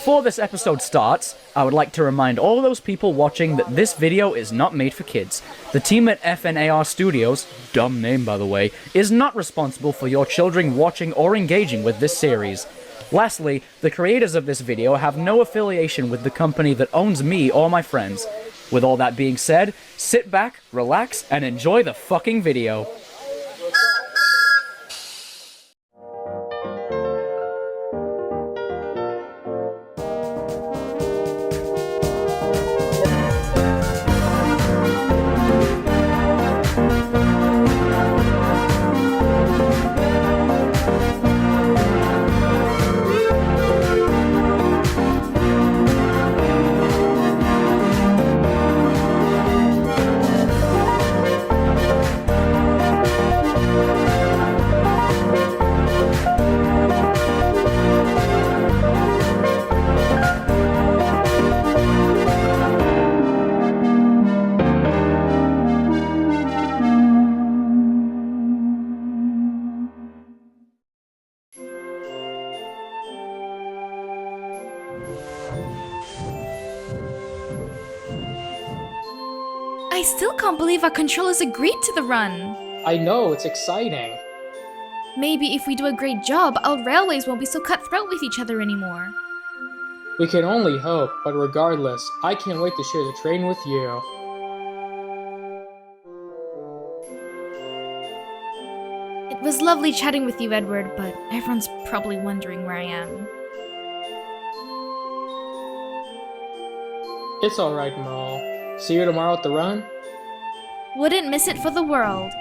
Before this episode starts, I would like to remind all those people watching that this video is not made for kids. The team at FNAR Studios, dumb name by the way, is not responsible for your children watching or engaging with this series. Lastly, the creators of this video have no affiliation with the company that owns me or my friends. With all that being said, sit back, relax, and enjoy the fucking video. I still can't believe our controllers agreed to the run. I know, it's exciting. Maybe if we do a great job, our railways won't be so cutthroat with each other anymore. We can only hope, but regardless, I can't wait to share the train with you. It was lovely chatting with you, Edward, but everyone's probably wondering where I am. It's alright, Mo. See you tomorrow at the run? Wouldn't miss it for the world.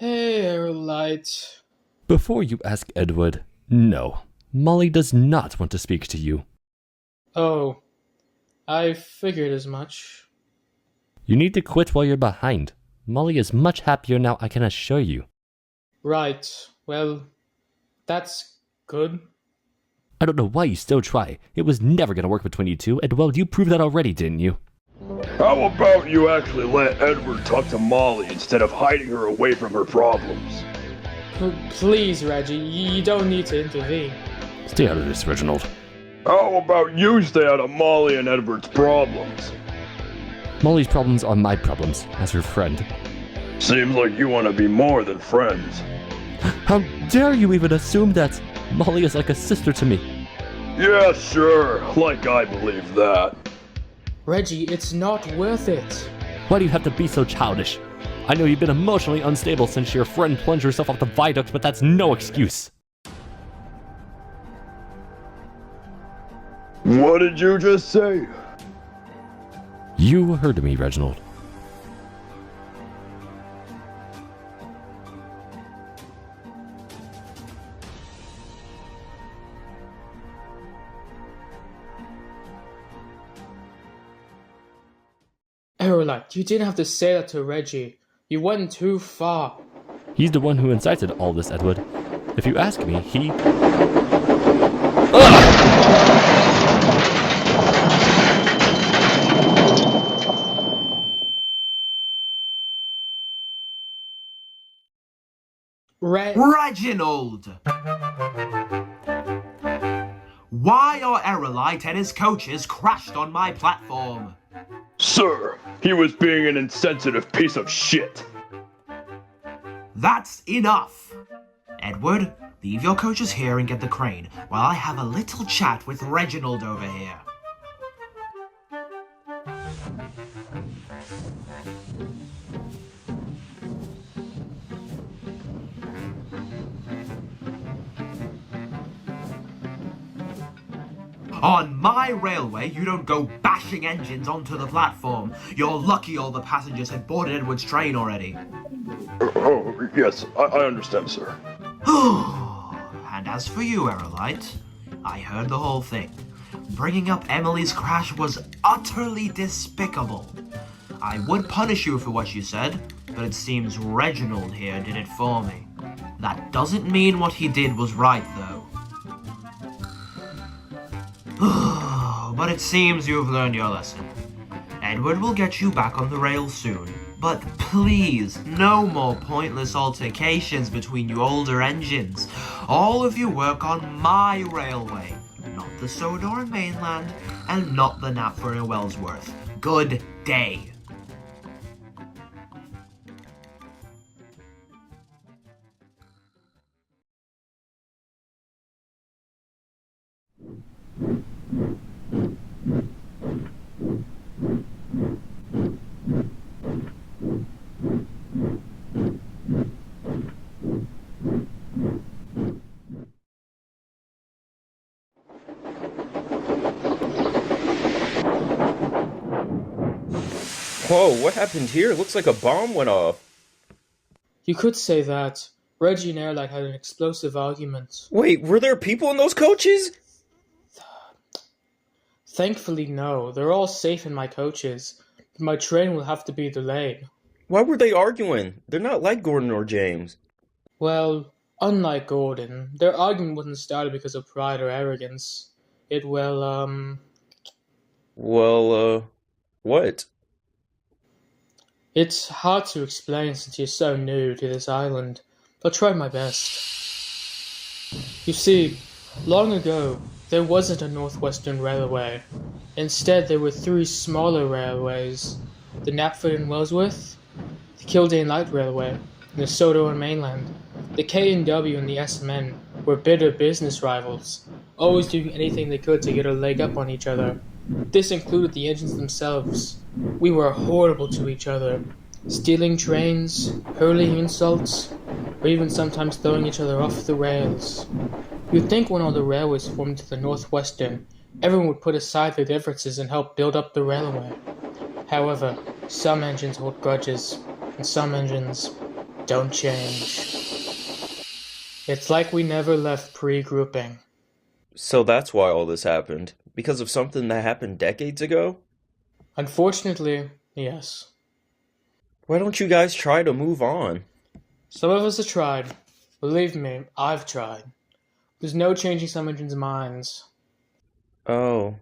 Hey, Light. Before you ask Edward, no. Molly does not want to speak to you. Oh, I figured as much. You need to quit while you're behind. Molly is much happier now, I can assure you. Right. Well, that's good. I don't know why you still try. It was never gonna work between you two, and well, you proved that already, didn't you? How about you actually let Edward talk to Molly instead of hiding her away from her problems? Please, Reggie, you don't need to intervene. Stay out of this, Reginald. How about you stay out of Molly and Edward's problems? Molly's problems are my problems, as her friend. Seems like you want to be more than friends. How dare you even assume that? Molly is like a sister to me. Yeah, sure. Like I believe that. Reggie, it's not worth it. Why do you have to be so childish? I know you've been emotionally unstable since your friend plunged herself off the viaduct, but that's no excuse. What did you just say? You heard me, Reginald. Erolite, you didn't have to say that to Reggie. You went too far. He's the one who incited all this, Edward. If you ask me, he... Reginald! Why are Erolite and his coaches crashed on my platform? Sir, he was being an insensitive piece of shit. That's enough! Edward, leave your coaches here and get the crane, while I have a little chat with Reginald over here. On my railway, you don't go bashing engines onto the platform. You're lucky all the passengers had boarded Edward's train already. Oh, yes, I understand, sir. And as for you, Erolite, I heard the whole thing. Bringing up Emily's crash was utterly despicable. I would punish you for what you said, but it seems Reginald here did it for me. That doesn't mean what he did was right, though. But it seems you've learned your lesson. Edward will get you back on the rails soon. But please, no more pointless altercations between you older engines. All of you work on my railway, not the Sodor mainland, and not the Knapford and Wellsworth. Good day. Whoa, what happened here? Looks like a bomb went off. You could say that. Reggie and Erolite had an explosive argument. Wait, were there people in those coaches? Thankfully, no. They're all safe in my coaches. But my train will have to be delayed. Why were they arguing? They're not like Gordon or James. Well, unlike Gordon, their argument wasn't started because of pride or arrogance. It What? It's hard to explain since you're so new to this island. I'll try my best. You see, long ago, there wasn't a Northwestern Railway. Instead, there were three smaller railways. The Knapford and Wellsworth, the Kildare Light Railway, and the Sodor and Mainland. The K&W and the SMN were bitter business rivals, always doing anything they could to get a leg up on each other. This included the engines themselves. We were horrible to each other, stealing trains, hurling insults, or even sometimes throwing each other off the rails. You'd think when all the railways formed into the Northwestern, everyone would put aside their differences and help build up the railway. However, some engines hold grudges, and some engines don't change. It's like we never left pre-grouping. So that's why all this happened? Because of something that happened decades ago? Unfortunately, yes. Why don't you guys try to move on? Some of us have tried. Believe me, I've tried. There's no changing some engines' minds. Oh.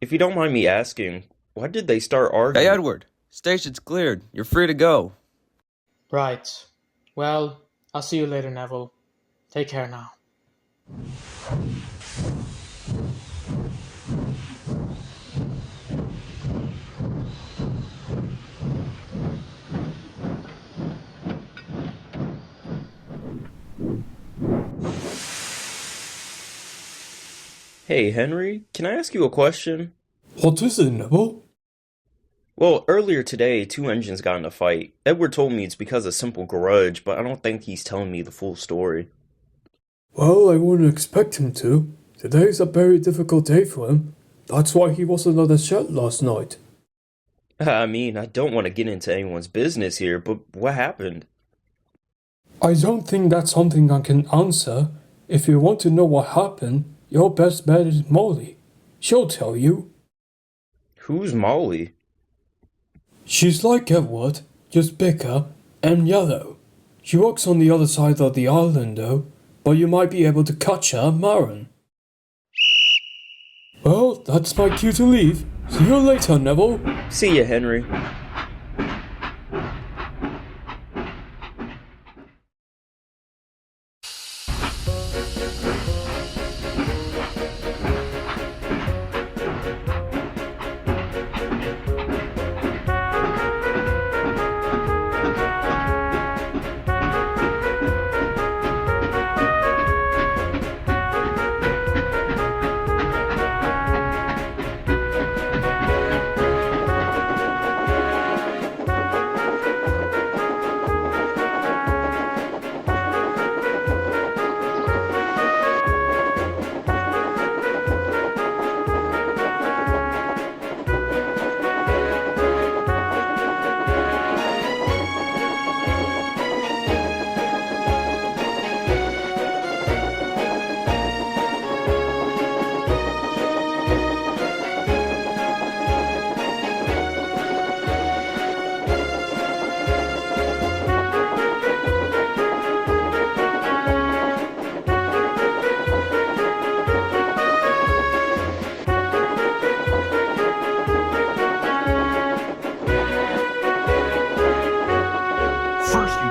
If you don't mind me asking, why did they start arguing? Hey, Edward. Station's cleared. You're free to go. Right. Well, I'll see you later, Neville. Take care now. Hey, Henry, can I ask you a question? What is it, Neville? Well, earlier today, two engines got in a fight. Edward told me it's because of simple grudge, but I don't think he's telling me the full story. Well, I wouldn't expect him to. Today's a very difficult day for him. That's why he wasn't on the shed last night. I mean, I don't want to get into anyone's business here, but what happened? I don't think that's something I can answer. If you want to know what happened, your best bet is Molly. She'll tell you. Who's Molly? She's like Edward, just bigger and yellow. She works on the other side of the island though, but you might be able to catch her at Marin. Well, that's my cue to leave. See you later, Neville. See ya, Henry.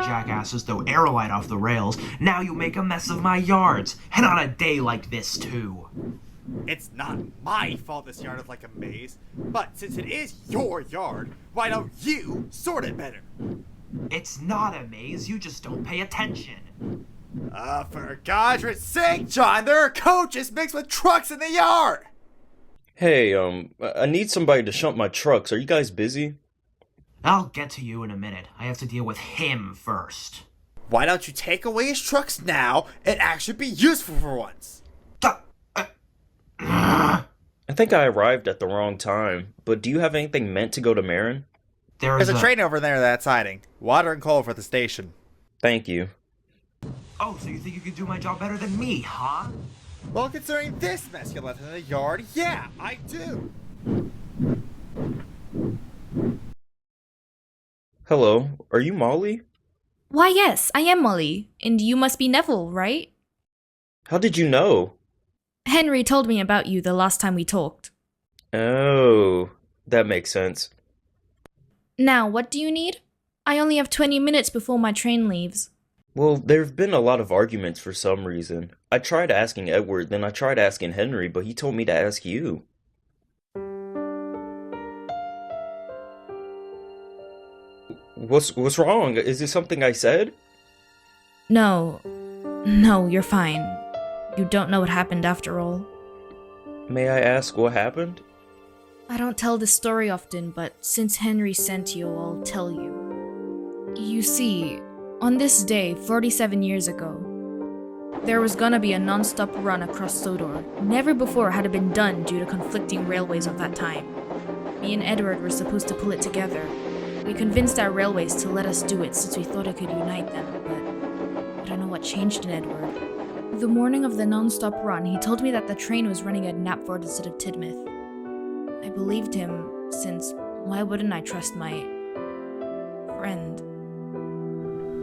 Jackasses throw aerolite off the rails. Now you make a mess of my yards, and on a day like this too. It's not my fault this yard is like a maze, but since it is your yard, why don't you sort it better? It's not a maze, you just don't pay attention. For God's sake, John, there are coaches mixed with trucks in the yard! Hey, I need somebody to shunt my trucks. Are you guys busy? I'll get to you in a minute. I have to deal with him first. Why don't you take away his trucks now and actually be useful for once? I think I arrived at the wrong time, but do you have anything meant to go to Marin? There's a train over there that's hiding. Water and coal for the station. Thank you. Oh, so you think you can do my job better than me, huh? Well, considering this mess you left in the yard, yeah, I do. Hello, are you Molly? Why, yes, I am Molly, and you must be Neville, right? How did you know? Henry told me about you the last time we talked. Oh, that makes sense. Now, what do you need? I only have 20 minutes before my train leaves. Well, there have been a lot of arguments for some reason. I tried asking Edward, then I tried asking Henry, but he told me to ask you. What's wrong? Is there something I said? No, you're fine. You don't know what happened after all. May I ask what happened? I don't tell this story often, but since Henry sent you, I'll tell you. You see, on this day, 47 years ago, there was gonna be a non-stop run across Sodor. Never before had it been done due to conflicting railways of that time. Me and Edward were supposed to pull it together. We convinced our railways to let us do it since we thought it could unite them, but I don't know what changed in Edward. The morning of the non-stop run, he told me that the train was running at Knapford instead of Tidmouth. I believed him, since why wouldn't I trust my friend?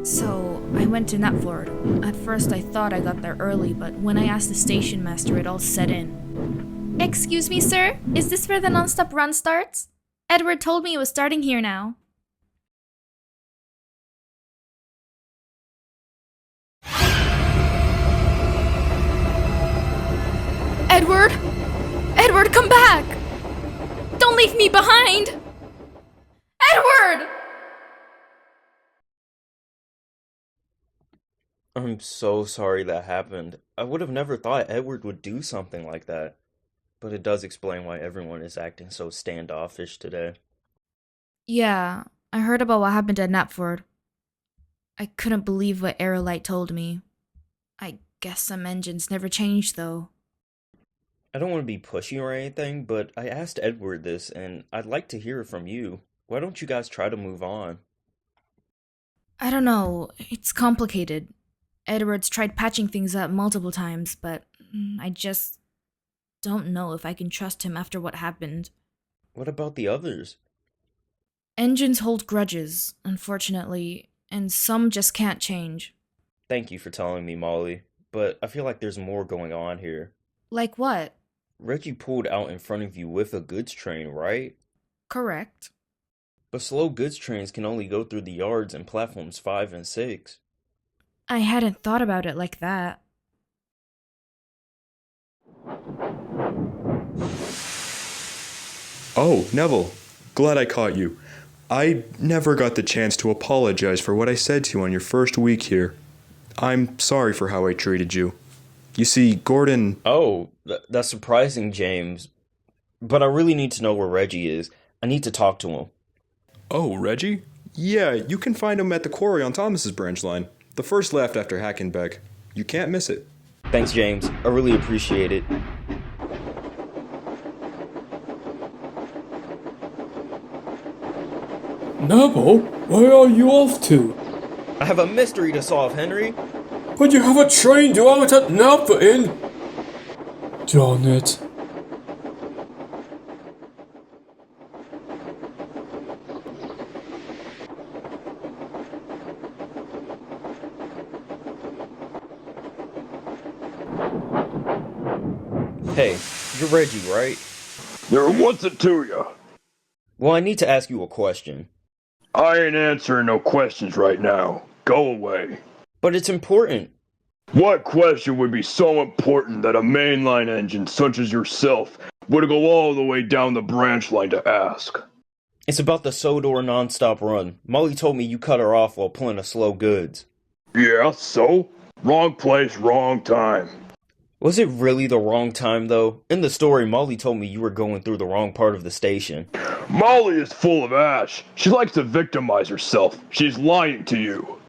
So, I went to Knapford. At first I thought I got there early, but when I asked the station master, it all set in. Excuse me, sir? Is this where the non-stop run starts? Edward told me it was starting here now. Edward! Edward, come back! Don't leave me behind! Edward! I'm so sorry that happened. I would have never thought Edward would do something like that. But it does explain why everyone is acting so standoffish today. Yeah, I heard about what happened at Knapford. I couldn't believe what Aerolite told me. I guess some engines never change, though. I don't want to be pushy or anything, but I asked Edward this, and I'd like to hear it from you. Why don't you guys try to move on? I don't know, it's complicated. Edward's tried patching things up multiple times, but I just don't know if I can trust him after what happened. What about the others? Engines hold grudges, unfortunately, and some just can't change. Thank you for telling me, Molly, but I feel like there's more going on here. Like what? Reggie pulled out in front of you with a goods train, right? Correct. But slow goods trains can only go through the yards and platforms 5 and 6. I hadn't thought about it like that. Oh, Neville. Glad I caught you. I never got the chance to apologize for what I said to you on your first week here. I'm sorry for how I treated you. You see, Gordon... Oh, that's surprising, James. But I really need to know where Reggie is. I need to talk to him. Oh, Reggie? Yeah, you can find him at the quarry on Thomas's branch line. The first left after Hackenbeck. You can't miss it. Thanks, James. I really appreciate it. Neville, where are you off to? I have a mystery to solve, Henry. But you have a train due out at Neville. Darn it. Hey, you're Reggie, right? What's it to ya? Well, I need to ask you a question. I ain't answering no questions right now. Go away. But it's important. What question would be so important that a mainline engine such as yourself would go all the way down the branch line to ask? It's about the Sodor non-stop run. Molly told me you cut her off while pulling a slow goods. Yeah, so? Wrong place, wrong time. Was it really the wrong time, though? In the story, Molly told me you were going through the wrong part of the station. Molly is full of ash. She likes to victimize herself. She's lying to you.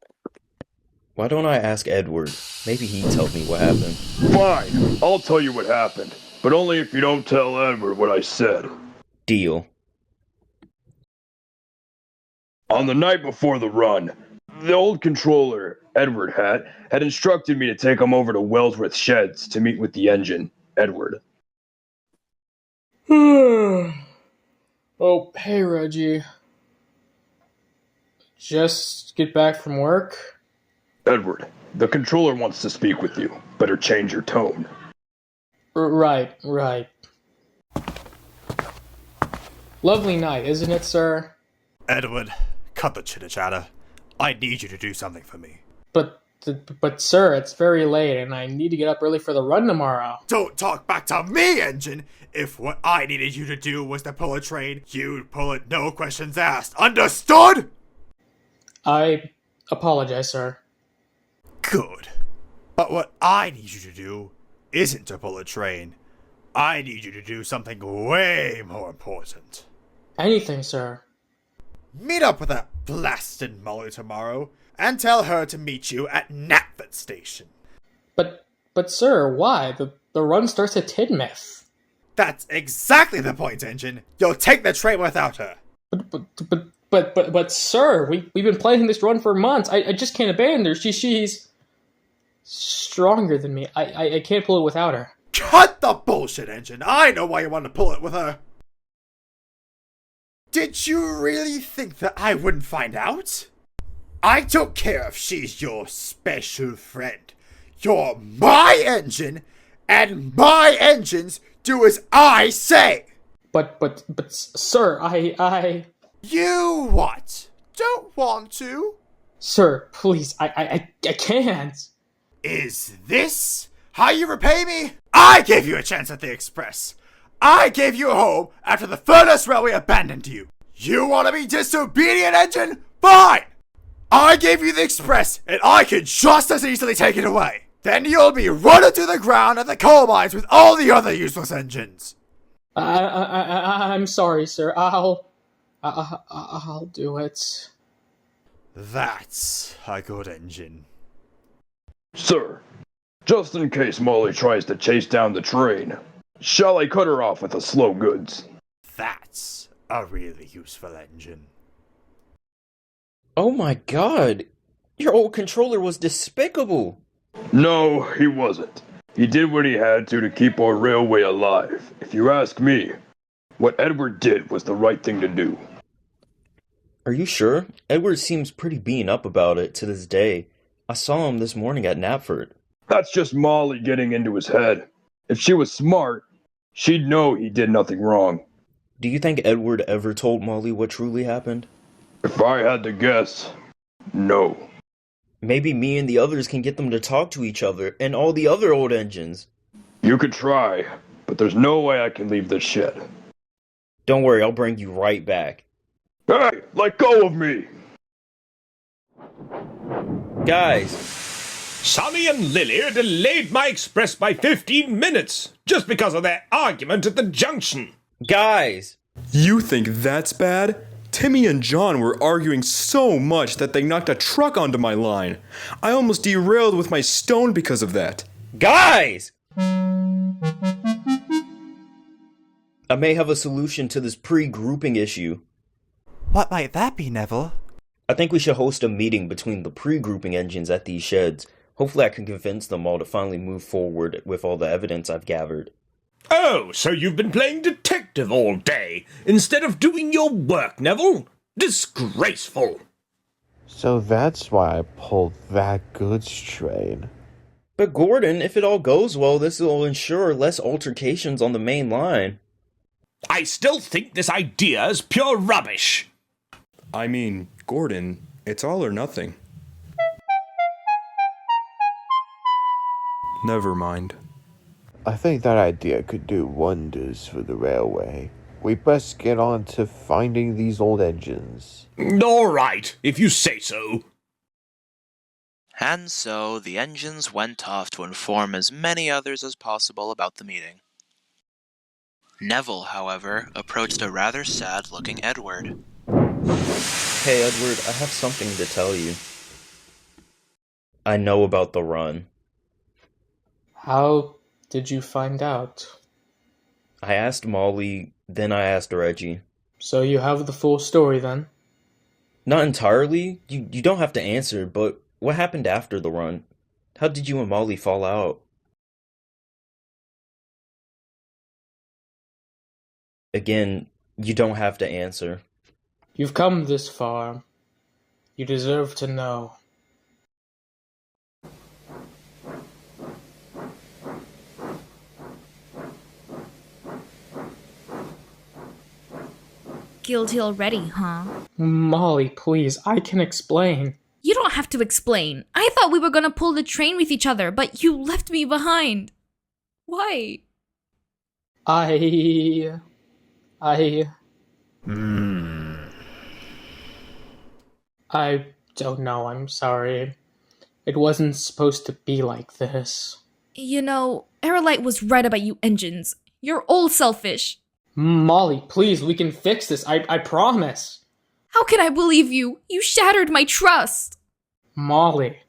Why don't I ask Edward? Maybe he'd tell me what happened. Fine, I'll tell you what happened. But only if you don't tell Edward what I said. Deal. On the night before the run, the old controller, Edward had instructed me to take him over to Wellsworth Sheds to meet with the engine, Edward. Oh, hey, Reggie. Just get back from work? Edward, the controller wants to speak with you. Better change your tone. Right. Lovely night, isn't it, sir? Edward, cut the chitter-chatter. I need you to do something for me. But sir, it's very late and I need to get up early for the run tomorrow. Don't talk back to me, engine! If what I needed you to do was to pull a train, you'd pull it, no questions asked. Understood? I apologize, sir. Good. But what I need you to do isn't to pull a train. I need you to do something way more important. Anything, sir. Meet up with that blasted Molly tomorrow and tell her to meet you at Knapford Station. But sir, why? The run starts at Tidmouth. That's exactly the point, engine. You'll take the train without her. But sir, we've been planning this run for months. I just can't abandon her. She's stronger than me. I can't pull it without her. Cut the bullshit, engine. I know why you want to pull it with her. Did you really think that I wouldn't find out? I don't care if she's your special friend. You're my engine, and my engines do as I say. But sir, I... You what? Don't want to? Sir, please, I can't. Is this how you repay me? I gave you a chance at the Express. I gave you a home after the Furnace Railway abandoned you. You want to be disobedient, engine? Fine! I gave you the express, and I can just as easily take it away. Then you'll be running to the ground at the coal mines with all the other useless engines. I'm sorry, sir. I'll do it. That's a good engine. Sir, just in case Molly tries to chase down the train, shall I cut her off with the slow goods? That's a really useful engine. Oh my god! Your old controller was despicable! No, he wasn't. He did what he had to keep our railway alive. If you ask me, what Edward did was the right thing to do. Are you sure? Edward seems pretty beaten up about it to this day. I saw him this morning at Knapford. That's just Molly getting into his head. If she was smart, she'd know he did nothing wrong. Do you think Edward ever told Molly what truly happened? If I had to guess, no. Maybe me and the others can get them to talk to each other and all the other old engines. You could try, but there's no way I can leave this shed. Don't worry, I'll bring you right back. Hey, let go of me! Guys! Sonny and Lily delayed my express by 15 minutes, just because of their argument at the junction. Guys! You think that's bad? Timmy and John were arguing so much that they knocked a truck onto my line. I almost derailed with my stone because of that. Guys! I may have a solution to this pre-grouping issue. What might that be, Neville? I think we should host a meeting between the pre-grouping engines at these sheds. Hopefully I can convince them all to finally move forward with all the evidence I've gathered. Oh, so you've been playing detective all day, instead of doing your work, Neville? Disgraceful! So that's why I pulled that goods train. But Gordon, if it all goes well, this will ensure less altercations on the main line. I still think this idea is pure rubbish. I mean, Gordon, it's all or nothing. Never mind. I think that idea could do wonders for the railway. We best get on to finding these old engines. All right, if you say so. And so the engines went off to inform as many others as possible about the meeting. Neville, however, approached a rather sad-looking Edward. Hey Edward, I have something to tell you. I know about the run. How did you find out? I asked Molly, then I asked Reggie. So you have the full story then? Not entirely. You don't have to answer, but what happened after the run? How did you and Molly fall out? Again, you don't have to answer. You've come this far. You deserve to know. Guilty already, huh? Molly, please, I can explain. You don't have to explain. I thought we were gonna pull the train with each other, but you left me behind. Why? I don't know, I'm sorry. It wasn't supposed to be like this. You know, Aerolite was right about you engines. You're all selfish. Molly, please, we can fix this, I promise. How can I believe you? You shattered my trust. Molly.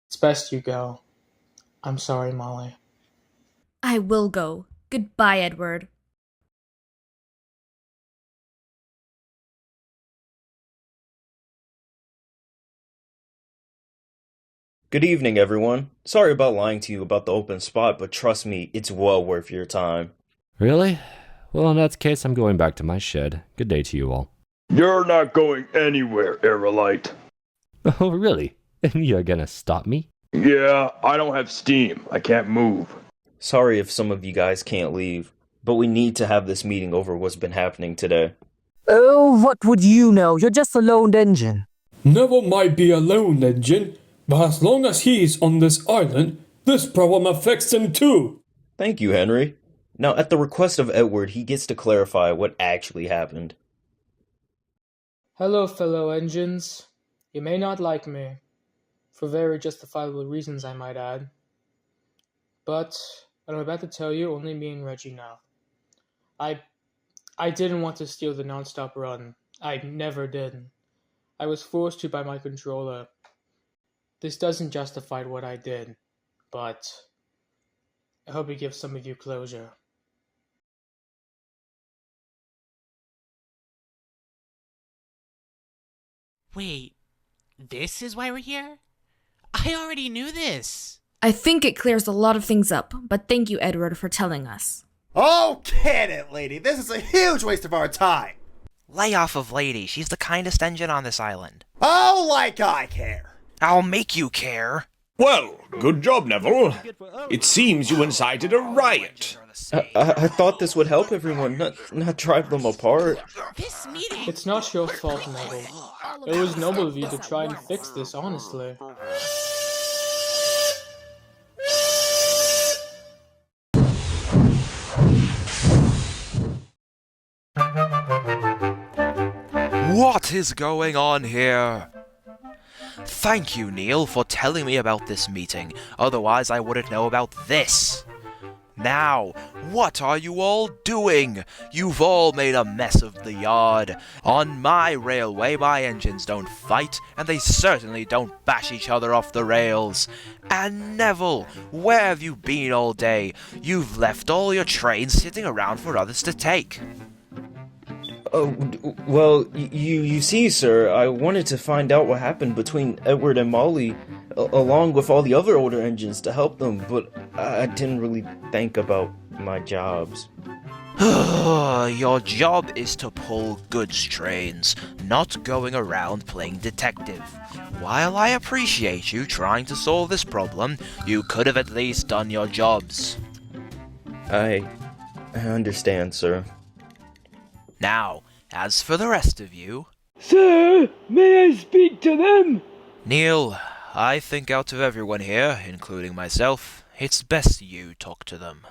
It's best you go. I'm sorry, Molly. I will go. Goodbye, Edward. Good evening, everyone. Sorry about lying to you about the open spot, but trust me, it's well worth your time. Really? Well, in that case, I'm going back to my shed. Good day to you all. You're not going anywhere, Aerolite. Oh, really? And you're gonna stop me? Yeah, I don't have steam. I can't move. Sorry if some of you guys can't leave, but we need to have this meeting over what's been happening today. Oh, what would you know? You're just a lone engine. Neville might be a lone engine, but as long as he's on this island, this problem affects him too. Thank you, Henry. Now, at the request of Edward, he gets to clarify what actually happened. Hello, fellow engines. You may not like me, for very justifiable reasons I might add, but what I'm about to tell you, only me and Reggie know. I didn't want to steal the non-stop run. I never did. I was forced to by my controller. This doesn't justify what I did, but I hope it gives some of you closure. Wait, this is why we're here? I already knew this! I think it clears a lot of things up, but thank you, Edward, for telling us. Oh, get it, lady. This is a huge waste of our time. Lay off of Lady. She's the kindest engine on this island. Oh, like I care. I'll make you care. Well, good job, Neville. It seems you incited a riot. I thought this would help everyone, not drive them apart. It's not your fault, Neville. It was noble of you to try and fix this, honestly. What is going on here? Thank you, Neil, for telling me about this meeting. Otherwise, I wouldn't know about this. Now, what are you all doing? You've all made a mess of the yard. On my railway, my engines don't fight, and they certainly don't bash each other off the rails. And Neville, where have you been all day? You've left all your trains sitting around for others to take. Oh, well, you see, sir, I wanted to find out what happened between Edward and Molly, along with all the other older engines to help them, but I didn't really think about my jobs. Your job is to pull goods trains, not going around playing detective. While I appreciate you trying to solve this problem, you could have at least done your jobs. I understand, sir. Now, as for the rest of you... Sir, may I speak to them? Neil, I think out of everyone here, including myself, it's best you talk to them.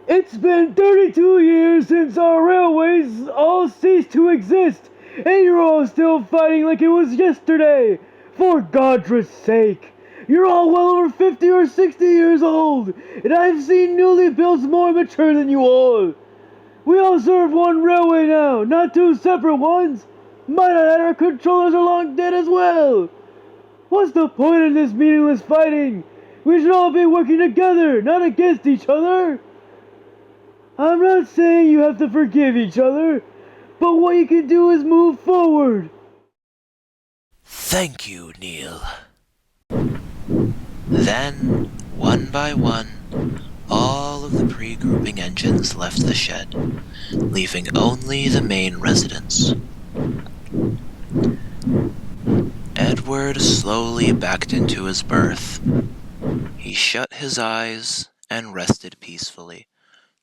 It's been 32 years since our railways all ceased to exist, and you're all still fighting like it was yesterday. For God's sake, you're all well over 50 or 60 years old, and I've seen newly builds more mature than you all. We all serve one railway now, not two separate ones. Might I add our controllers are long dead as well. What's the point in this meaningless fighting? We should all be working together, not against each other. I'm not saying you have to forgive each other, but what you can do is move forward. Thank you, Neil. Then, one by one, all of the pre-grouping engines left the shed, leaving only the main residence. Edward slowly backed into his berth. He shut his eyes and rested peacefully,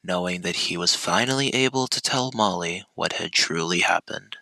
knowing that he was finally able to tell Molly what had truly happened.